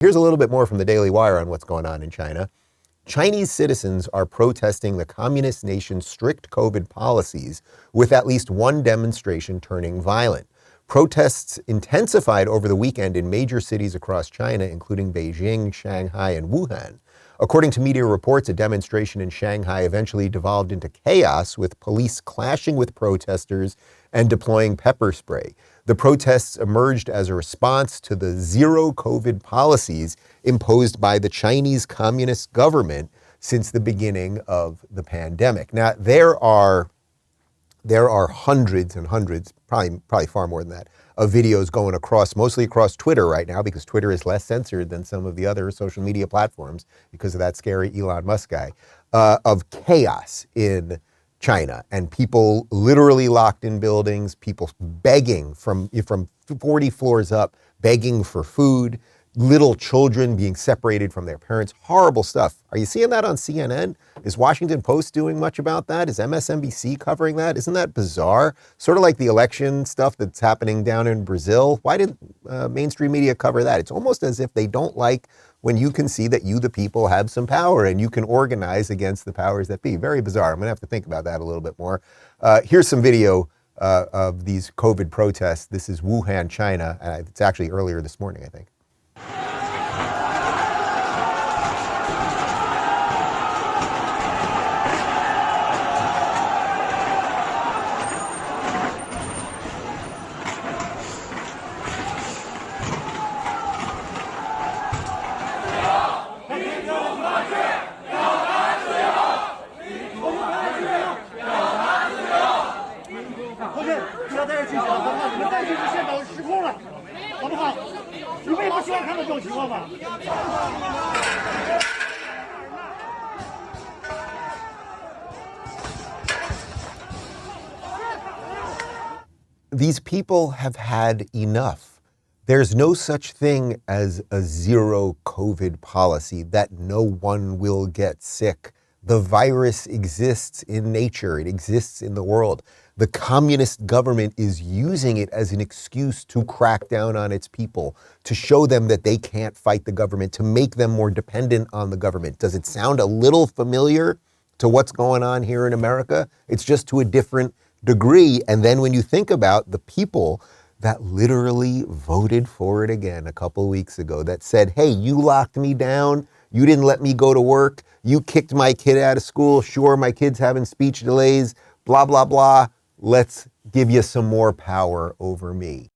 Here's a little bit more from the Daily Wire on what's going on in China. Chinese citizens are protesting the communist nation's strict COVID policies, with at least one demonstration turning violent. Protests intensified over the weekend in major cities across China, including Beijing, Shanghai, and Wuhan. According to media reports, a demonstration in Shanghai eventually devolved into chaos, with police clashing with protesters and deploying pepper spray. The protests emerged as a response to the zero COVID policies imposed by the Chinese Communist government since the beginning of the pandemic. Now, there are hundreds and hundreds, probably far more than that, of videos going across, mostly across Twitter right now, because Twitter is less censored than some of the other social media platforms because of that scary Elon Musk guy, of chaos in China, and people literally locked in buildings, people begging from 40 floors up, begging for food, little children being separated from their parents. Horrible stuff. Are you seeing that on CNN? Is Washington Post doing much about that? Is MSNBC covering that? Isn't that bizarre? Sort of like the election stuff that's happening down in Brazil. Why did mainstream media cover that? It's almost as if they don't like when you can see that you, the people, have some power and you can organize against the powers that be. Very bizarre. I'm going to have to think about that a little bit more. Here's some video of these COVID protests. This is Wuhan, China. It's actually earlier this morning, I think. These people have had enough. There's no such thing as a zero COVID policy, that no one will get sick. The virus exists in nature. It exists in the world. The communist government is using it as an excuse to crack down on its people, to show them that they can't fight the government, to make them more dependent on the government. Does it sound a little familiar to what's going on here in America? It's just to a different degree. And then when you think about the people that literally voted for it again a couple of weeks ago, that said, hey, you locked me down, you didn't let me go to work, you kicked my kid out of school, sure, my kid's having speech delays, blah, blah, blah, let's give you some more power over me.